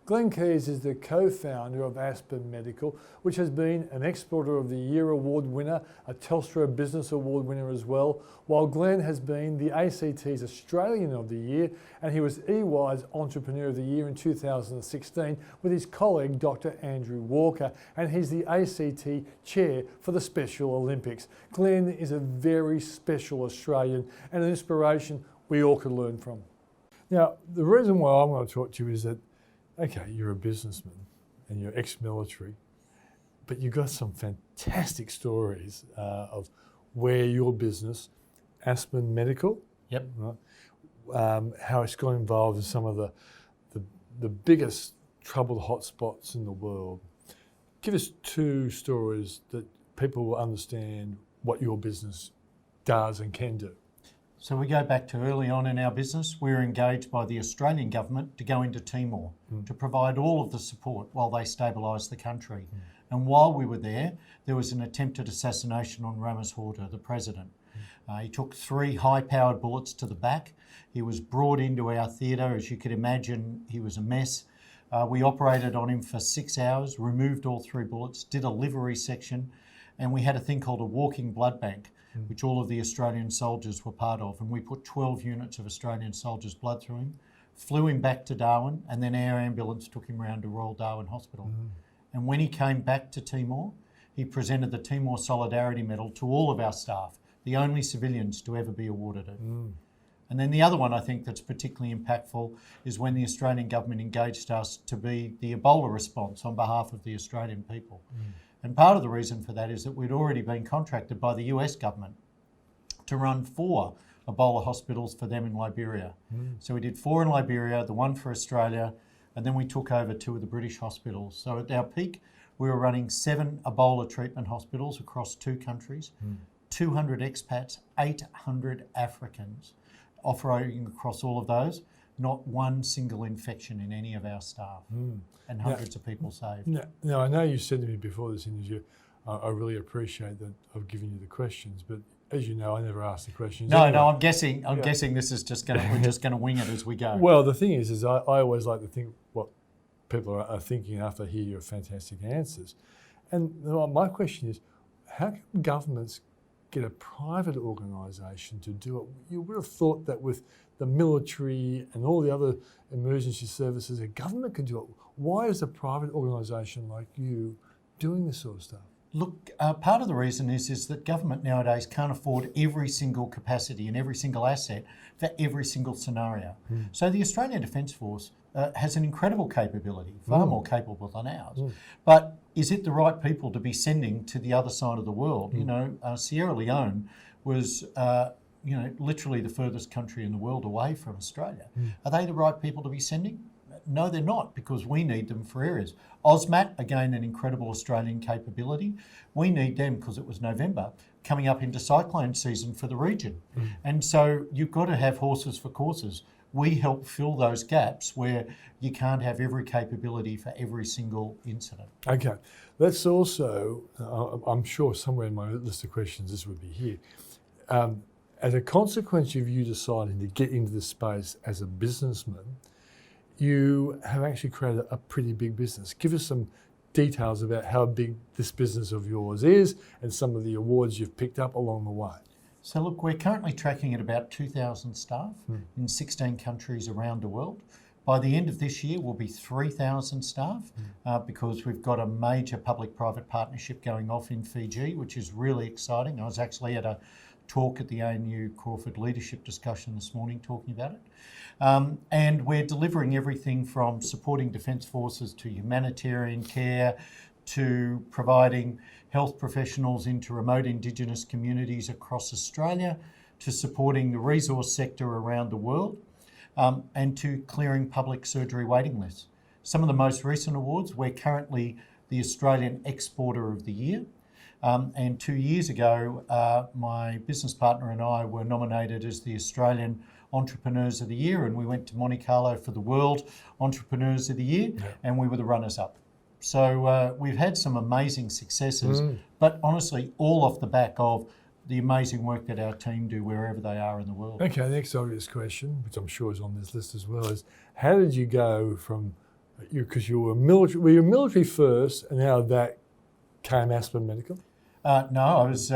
Glenn Keys is the co-founder of Aspen Medical, which has been an Exporter of the Year award winner, a Telstra Business Award winner as well, while Glenn has been the ACT's Australian of the Year, and he was EY's Entrepreneur of the Year in 2016 with his colleague Dr. Andrew Walker, and he's the ACT Chair for the Special Olympics. Glenn is a very special Australian and an inspiration we all could learn from. Now, the reason why I'm going to talk to you is that okay, you're a businessman and you're ex-military, but you've got some fantastic stories of where your business, Aspen Medical, yep, right, how it's got involved in some of the biggest troubled hotspots in the world. Give us two stories that people will understand what your business does and can do. So we go back to early on in our business. We were engaged by the Australian government to go into Timor to provide all of the support while they stabilised the country. And while we were there was an attempted assassination on Ramos Horta, the president. He took 3 high-powered bullets to the back. He was brought into our theatre. As you could imagine, he was a mess. We operated on him for 6 hours, removed all 3 bullets, did a liver resection, and we had a thing called a walking blood bank, which all of the Australian soldiers were part of. And we put 12 units of Australian soldiers' blood through him, flew him back to Darwin, and then our ambulance took him around to Royal Darwin Hospital. And when he came back to Timor, he presented the Timor Solidarity Medal to all of our staff, the only civilians to ever be awarded it. And then the other one I think that's particularly impactful is when the Australian government engaged us to be the Ebola response on behalf of the Australian people. And part of the reason for that is that we'd already been contracted by the US government to run 4 Ebola hospitals for them in Liberia. So we did 4 in Liberia, the 1 for Australia, and then we took over 2 of the British hospitals. So at our peak, we were running 7 Ebola treatment hospitals across 2 countries, 200 expats, 800 Africans operating across all of those, not one single infection in any of our staff, and hundreds of people saved. Now, I know you said to me before this interview, I really appreciate that I've given you the questions, but as you know, I never ask the questions. No, I'm guessing this is just we're just going to wing it as we go. Well, the thing is I always like to think what people are thinking after I hear your fantastic answers. And my question is, how can governments get a private organisation to do it? You would have thought that with the military and all the other emergency services, a government could do it. Why is a private organisation like you doing this sort of stuff? Look, part of the reason is that government nowadays can't afford every single capacity and every single asset for every single scenario. So the Australian Defence Force has an incredible capability, far more capable than ours. But is it the right people to be sending to the other side of the world? You know, Sierra Leone was literally the furthest country in the world away from Australia. Are they the right people to be sending? No, they're not, because we need them for areas. AUSMAT, again, an incredible Australian capability. We need them because it was November, coming up into cyclone season for the region. And so you've got to have horses for courses. We help fill those gaps where you can't have every capability for every single incident. Okay, let's also, I'm sure somewhere in my list of questions this would be here. As a consequence of you deciding to get into this space as a businessman, you have actually created a pretty big business. Give us some details about how big this business of yours is and some of the awards you've picked up along the way. So look, we're currently tracking at about 2,000 staff in 16 countries around the world. By the end of this year, we'll be 3,000 staff because we've got a major public-private partnership going off in Fiji, which is really exciting. I was actually at a talk at the ANU Crawford Leadership Discussion this morning talking about it. And we're delivering everything from supporting Defence Forces to humanitarian care to providing health professionals into remote Indigenous communities across Australia, to supporting the resource sector around the world, and to clearing public surgery waiting lists. Some of the most recent awards, we're currently the Australian Exporter of the Year. And 2 years ago, my business partner and I were nominated as the Australian Entrepreneurs of the Year, and we went to Monte Carlo for the World Entrepreneurs of the Year, and we were the runners-up. So we've had some amazing successes, but honestly, all off the back of the amazing work that our team do wherever they are in the world. Okay, the next obvious question, which I'm sure is on this list as well, is how did you go from Because you were military. Were you military first, and out of that came Aspen Medical? No, I was,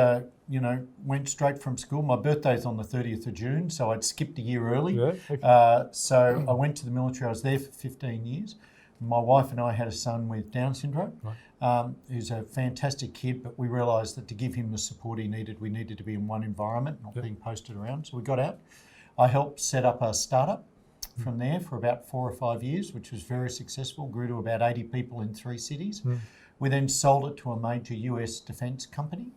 went straight from school. My birthday's on the 30th of June, so I'd skipped a year early. Yeah, okay. So I went to the military. I was there for 15 years. My wife and I had a son with Down syndrome. Right. Who's a fantastic kid, but we realised that to give him the support he needed, we needed to be in one environment, not being posted around. So we got out. I helped set up a startup from there for about 4 or 5 years, which was very successful, grew to about 80 people in 3 cities. We then sold it to a major US defence company.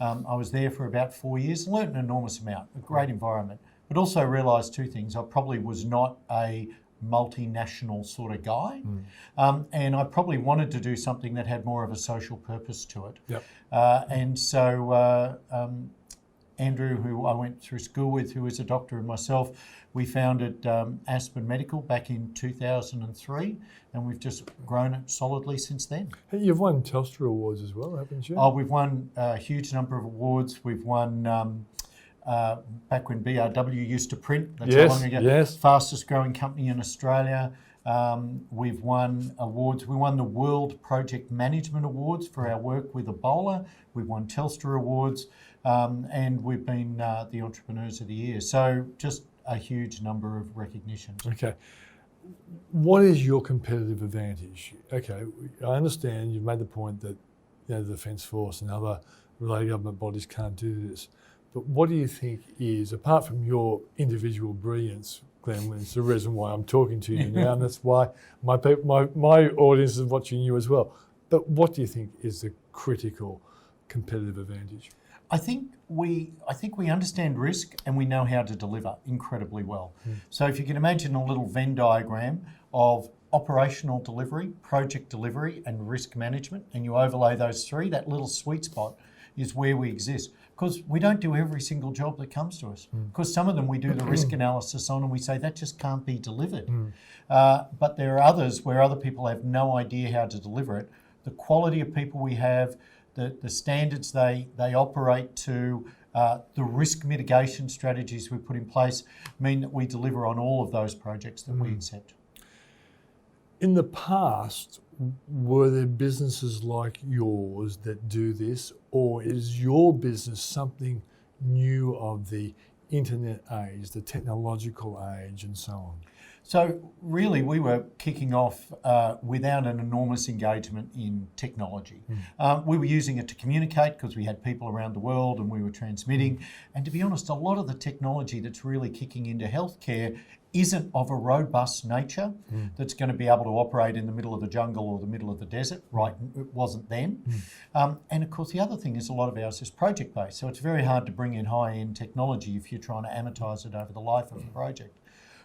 I was there for about 4 years, learnt an enormous amount, a great environment, but also realised 2 things. I probably was not a multinational sort of guy, and I probably wanted to do something that had more of a social purpose to it. Yep. And so Andrew, who I went through school with, who is a doctor, and myself, we founded Aspen Medical back in 2003, and we've just grown it solidly since then. Hey, you've won Telstra Awards as well, haven't you? Oh, we've won a huge number of awards. We've won, back when BRW used to print, that's how long ago, yes. Fastest growing company in Australia. We've won awards. We won the World Project Management Awards for our work with Ebola. We've won Telstra Awards, and we've been the Entrepreneurs of the Year. So just a huge number of recognitions. Okay. What is your competitive advantage? Okay, I understand you've made the point that the Defence Force and other related government bodies can't do this. But what do you think is, apart from your individual brilliance, Glenn, it's the reason why I'm talking to you now, and that's why my audience is watching you as well. But what do you think is the critical competitive advantage? I think we understand risk and we know how to deliver incredibly well. So if you can imagine a little Venn diagram of operational delivery, project delivery, and risk management, and you overlay those 3, that little sweet spot is where we exist. Because we don't do every single job that comes to us. Because some of them we do the risk analysis on and we say that just can't be delivered. But there are others where other people have no idea how to deliver it. The quality of people we have, the standards they operate to, the risk mitigation strategies we put in place mean that we deliver on all of those projects that we accept. In the past, were there businesses like yours that do this, or is your business something new of the internet age, the technological age, and so on? So really, we were kicking off without an enormous engagement in technology. We were using it to communicate because we had people around the world and we were transmitting. And to be honest, a lot of the technology that's really kicking into healthcare isn't of a robust nature that's going to be able to operate in the middle of the jungle or the middle of the desert. Right, it wasn't then. And of course, the other thing is a lot of ours is project-based. So it's very hard to bring in high-end technology if you're trying to amortise it over the life of a project.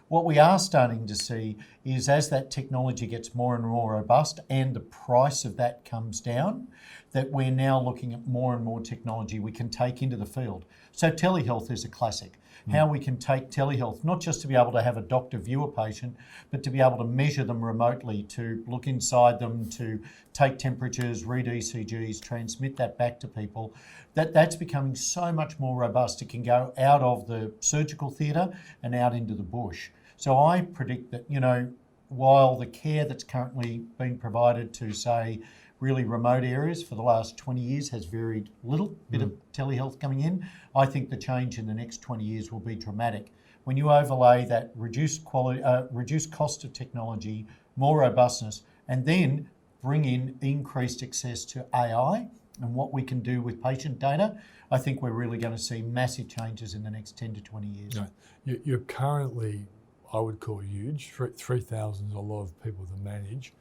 What we are starting to see is as that technology gets more and more robust and the price of that comes down, that we're now looking at more and more technology we can take into the field. So telehealth is a classic. How we can take telehealth, not just to be able to have a doctor view a patient, but to be able to measure them remotely, to look inside them, to take temperatures, read ECGs, transmit that back to people. That's becoming so much more robust. It can go out of the surgical theatre and out into the bush. So I predict that, while the care that's currently being provided to, say, really remote areas for the last 20 years has varied little, bit of telehealth coming in, I think the change in the next 20 years will be dramatic. When you overlay that reduced cost of technology, more robustness, and then bring in increased access to AI and what we can do with patient data, I think we're really going to see massive changes in the next 10 to 20 years. No, you're currently, I would call huge. 3,000 is a lot of people to manage.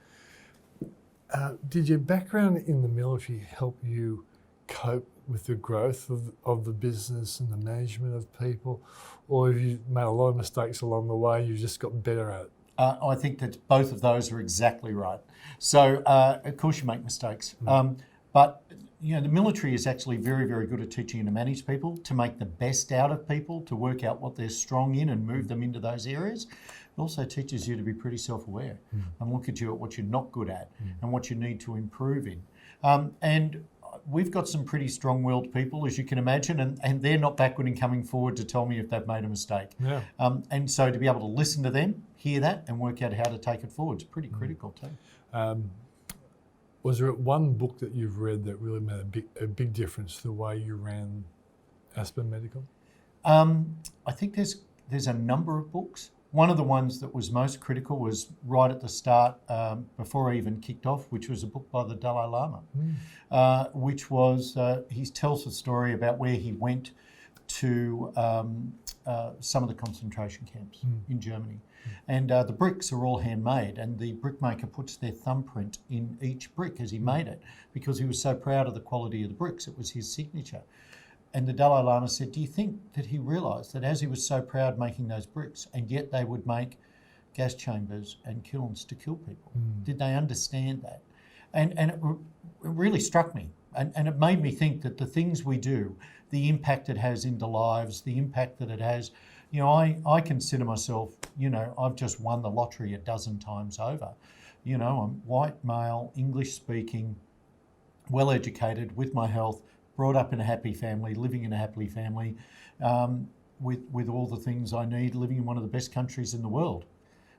Did your background in the military help you cope with the growth of the business and the management of people, or have you made a lot of mistakes along the way, you just got better at it? I think that both of those are exactly right. So, of course you make mistakes, but the military is actually very, very good at teaching you to manage people, to make the best out of people, to work out what they're strong in and move them into those areas. It also teaches you to be pretty self-aware and look at what you're not good at and what you need to improve in. And we've got some pretty strong-willed people, as you can imagine, and they're not backward in coming forward to tell me if they've made a mistake. Yeah. And so to be able to listen to them, hear that, and work out how to take it forward is pretty critical too. Was there one book that you've read that really made a big difference to the way you ran Aspen Medical? I think there's a number of books. One of the ones that was most critical was right at the start, before I even kicked off, which was a book by the Dalai Lama, which was, he tells a story about where he went to some of the concentration camps in Germany. And the bricks are all handmade, and the brickmaker puts their thumbprint in each brick as he made it, because he was so proud of the quality of the bricks. It was his signature. And the Dalai Lama said, do you think that he realised that as he was so proud making those bricks, and yet they would make gas chambers and kilns to kill people? Did they understand that? And it really struck me. And it made me think that the things we do, the impact it has into lives, the impact that it has, I consider myself, I've just won the lottery a dozen times over. I'm white, male, English speaking, well educated, with my health, brought up in a happy family, living in a happy family, with all the things I need, living in one of the best countries in the world.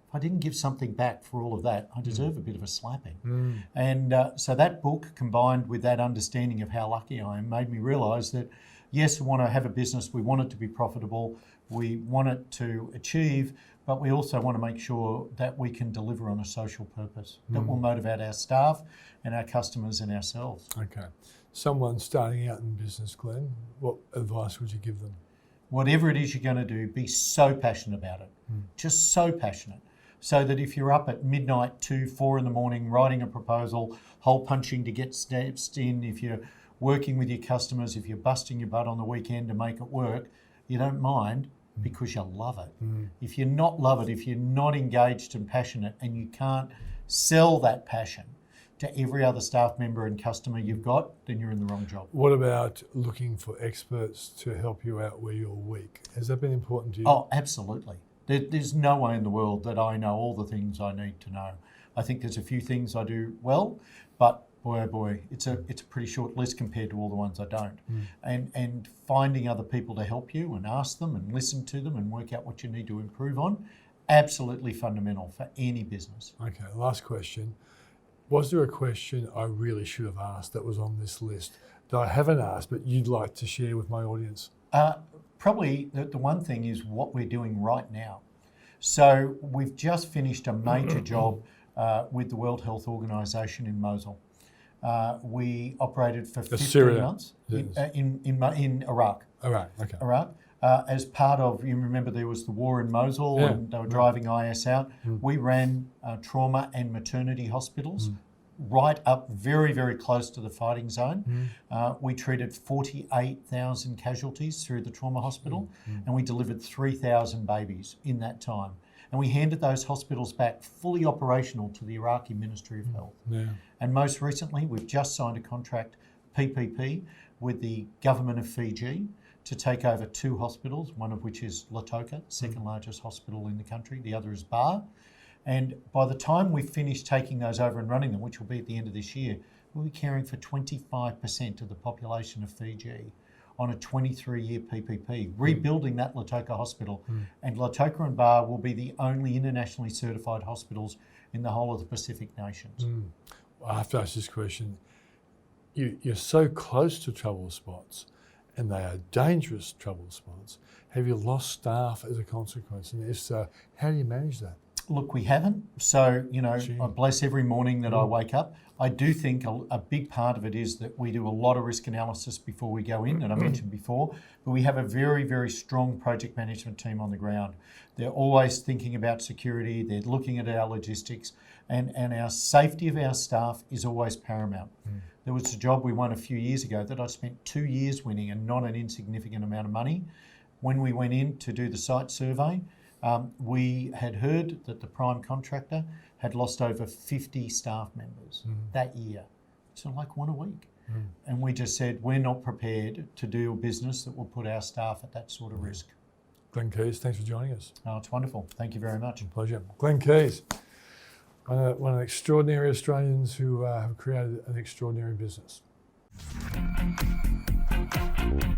If I didn't give something back for all of that, I deserve a bit of a slapping. And so that book, combined with that understanding of how lucky I am, made me realise that, yes, we want to have a business, we want it to be profitable, we want it to achieve, but we also want to make sure that we can deliver on a social purpose that will motivate our staff and our customers and ourselves. Okay. Someone starting out in business, Glenn, what advice would you give them? Whatever it is you're going to do, be so passionate about it. Just so passionate. So that if you're up at midnight, 2, 4 in the morning, writing a proposal, hole punching to get steps in, if you're working with your customers, if you're busting your butt on the weekend to make it work, you don't mind because you love it. If you not love it, if you're not engaged and passionate, and you can't sell that passion to every other staff member and customer you've got, then you're in the wrong job. What about looking for experts to help you out where you're weak? Has that been important to you? Oh, absolutely. There's no way in the world that I know all the things I need to know. I think there's a few things I do well, but boy, oh boy, it's a pretty short list compared to all the ones I don't. And finding other people to help you and ask them and listen to them and work out what you need to improve on, absolutely fundamental for any business. Okay, last question. Was there a question I really should have asked that was on this list that I haven't asked but you'd like to share with my audience? Probably the one thing is what we're doing right now. So we've just finished a major job with the World Health Organization in Mosul. We operated for 15 months in Iraq. Iraq, okay. Iraq. As part of, you remember there was the war in Mosul and they were driving IS out. We ran trauma and maternity hospitals right up very, very close to the fighting zone. We treated 48,000 casualties through the trauma hospital and we delivered 3,000 babies in that time. And we handed those hospitals back fully operational to the Iraqi Ministry of Health. And most recently, we've just signed a contract, PPP, with the government of Fiji to take over 2 hospitals, one of which is Lautoka, second largest hospital in the country. The other is Bar. And by the time we finish taking those over and running them, which will be at the end of this year, we'll be caring for 25% of the population of Fiji on a 23-year PPP, rebuilding that Lautoka hospital. And Lautoka and Bar will be the only internationally certified hospitals in the whole of the Pacific nations. I have to ask this question. You're so close to trouble spots, and they are dangerous trouble spots. Have you lost staff as a consequence? And if so, how do you manage that? Look, we haven't. So, I bless every morning that I wake up. I do think a big part of it is that we do a lot of risk analysis before we go in, and I mentioned before, but we have a very, very strong project management team on the ground. They're always thinking about security, they're looking at our logistics, and our safety of our staff is always paramount. There was a job we won a few years ago that I spent 2 years winning and not an insignificant amount of money. When we went in to do the site survey, we had heard that the prime contractor had lost over 50 staff members that year. So like one a week. And we just said, we're not prepared to do a business that will put our staff at that sort of risk. Glenn Keys, thanks for joining us. Oh, it's wonderful. Thank you very much. Pleasure. Glenn Keys, one of the extraordinary Australians who have created an extraordinary business. Bye.